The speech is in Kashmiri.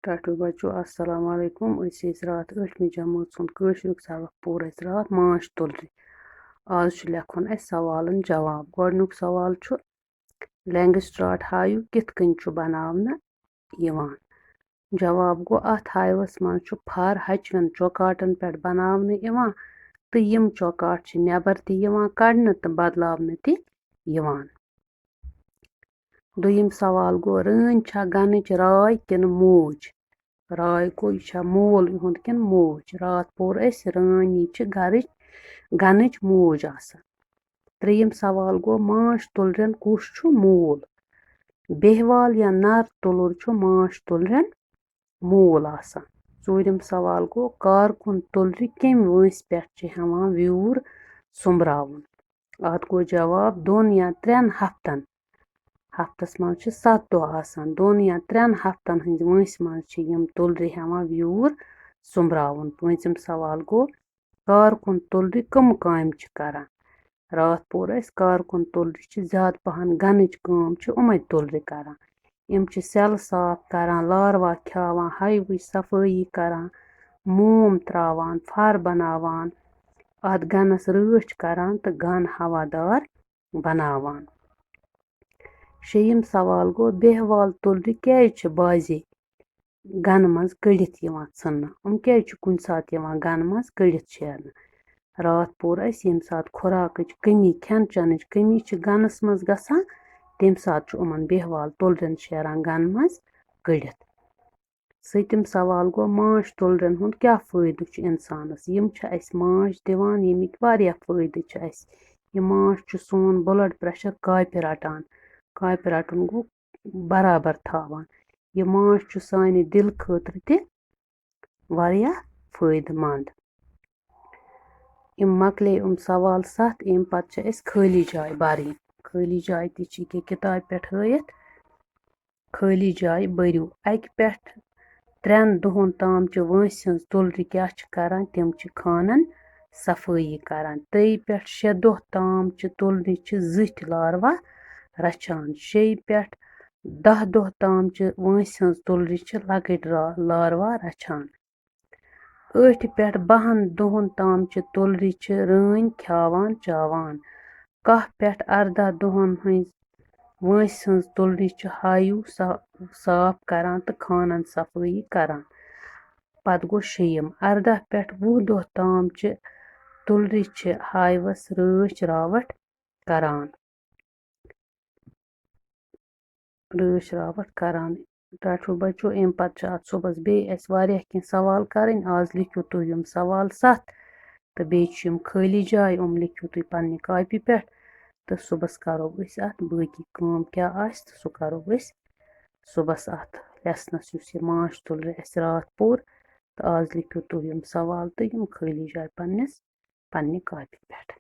ٹاٹو بچو السلام علیکم أسۍ ٲسۍ راتھ 8مہِ جمٲژ ہُنٛد کٲشرُک سبق پوٚر اَسہِ راتھ ماچھ تُلرِ آز چھُ لیکھُن اَسہِ سوالن جواب گۄڈٕنیُک سوال چھُ لینٛگسٹرٛاٹ ہایِو کِتھ کٔنۍ چھُ بناونہٕ یِوان جواب گوٚو اَتھ ہایوَس منٛز چھُ فر ہچوٮ۪ن چوکاٹن پٮ۪ٹھ بناونہٕ یِوان تہٕ یِم چوکاٹ چھِ نٮ۪بر تہِ یِوان کڑنہٕ تہٕ بدلاونہٕ تہِ یِوان دوٚیِم سوال گوٚو رٲنۍ چھا گنٕچ راے کِنہٕ موج راے گوٚو یہِ چھا مول یِہُنٛد کِنہٕ موج راتھ پوٚر اَسہِ رٲنۍ چھِ گنٕچ موج آسان ترٛیٚیِم سوال گوٚو ماچھ تُلرٮ۪ن کُس چھُ مول بیٚہوال یا نر تُلُر چھُ ماچھ تُلرٮ۪ن مول آسان ژوٗرِم سوال گوٚو کارکُن تُلرِ کَمہِ وٲنٛسہِ پٮ۪ٹھ چھِ ہٮ۪وان ویوٗر سوٚمبراوُن اَتھ گوٚو جواب 2 یا 3 ہفتن ہفتس منٛز چھِ 7 دۄہ آسان 2 یا 3 ہفتن ہٕنٛدِ وٲنٛسہِ منٛز چھِ یِم تُلرِ ہٮ۪وان ویوٗر سوٚمبراوُن پٲنٛژِم سوال گوٚو کارکُن تُلرِ کٕمہٕ کامہِ چھِ کران راتھ پوٚر اَسہِ کارکُن تُلرِ چھِ زیادٕ پہن گنٕچ کٲم چھِ یِمے تُلرِ کران یِم چھِ سٮ۪لہٕ صاف کران لاروا کھیاوان ہایوٕچ صفٲیی کران موم تراوان فر بناوان اَتھ گنس رٲچھ کران تہٕ گن ہوادار بناوان شیٚیِم سوال گوٚو بیٚہوال تُلرِ کیٛازِ چھِ بازے گنہٕ منٛز کٔڑِتھ یِوان ژھٕننہٕ یِم کیٛازِ چھِ کُنہِ ساتہٕ یِوان گنہٕ منٛز کٔڑِتھ شیرنہٕ راتھ پوٚر اَسہِ ییٚمہِ ساتہٕ خوراکٕچ کٔمی کھٮ۪ن چٮ۪نٕچ کٔمی چھِ گنس منٛز گژھان تَمہِ ساتہٕ چھُ یِمن بیٚہوال تُلرٮ۪ن شیران گنہٕ منٛز کٔڑِتھ 7م سوال گوٚو ماچھ تُلرٮ۪ن ہُنٛد کیٛاہ فٲیدٕ چھُ اِنسانس یِم چھِ اَسہِ ماچھ دِوان ییٚمِکۍ واریاہ فٲیدٕ چھِ اَسہِ یہِ ماچھ چھُ سون بٕلڈ پریشر کاپہِ رٹان کاپہِ رٹُن گوٚو برابر تھاوان یہِ ماچھ چھُ سانہِ دِلہٕ خٲطرٕ تہِ واریاہ فٲیدٕ منٛد یِم مۄکلے سوال 7 اَمہِ پتہٕ چھِ اَسہِ خٲلی جاے بَرٕنۍ خٲلی جاے تہِ چھِ ییٚکیٛاہ کِتابہِ پٮ۪ٹھ ہٲیِتھ خٲلی جاے بٔرِو 1 پٮ۪ٹھ 3 دۄہن تام چہِ وٲنٛسہِ ہٕنٛز تُلرِ کیٛاہ چھِ کران تِم چھِ خانن صفٲیی کران 3 پٮ۪ٹھ 6 دۄہ تام چہِ تُلرِ چھِ زٕٹھۍ لاروا رچھان 6 پٮ۪ٹھ 10 دۄہ تام چہِ وٲنٛسہِ ہٕنٛز تُلرِ چھِ لۄکٕٹۍ لاروا رچھان 8 پٮ۪ٹھ 12 دۄہن تام چہِ تُلرِ چھِ رٲنۍ کھیاوان چاوان 1 پٮ۪ٹھ 18 دۄہن ہٕنٛز وٲنٛسہِ ہٕنٛز تُلرِ چھِ ہایِو صاف کران تہٕ خانن صفٲیی کران پتہٕ گوٚو 6م 18 پٮ۪ٹھ 20 دۄہ تام چہِ تُلرِ چھِ ہایوس رٲچھ راوٹھ کران ٹاٹھوٗ بچو اَمہِ پتہٕ چھِ اَتھ صُبحس بیٚیہِ اَسہِ واریاہ کیٚنٛہہ سوال کَرٕنۍ آز لیکھِو تُہۍ یِم سوال 7 تہٕ بیٚیہِ چھِ یِم خٲلی جاے لیکھِو تُہۍ پننہِ کاپی پٮ۪ٹھ تہٕ صُبحس کرو أسۍ اَتھ باقی کٲم کیٛاہ آسہِ تہٕ سُہ کرو أسۍ صُبحس اَتھ لیسنس یُس یہِ ماچھ تُلرِ اَسہِ راتھ پوٚر تہٕ آز لیکھِو تُہۍ یِم سوال تہٕ یِم خٲلی جاے پننہِ کاپی پٮ۪ٹھ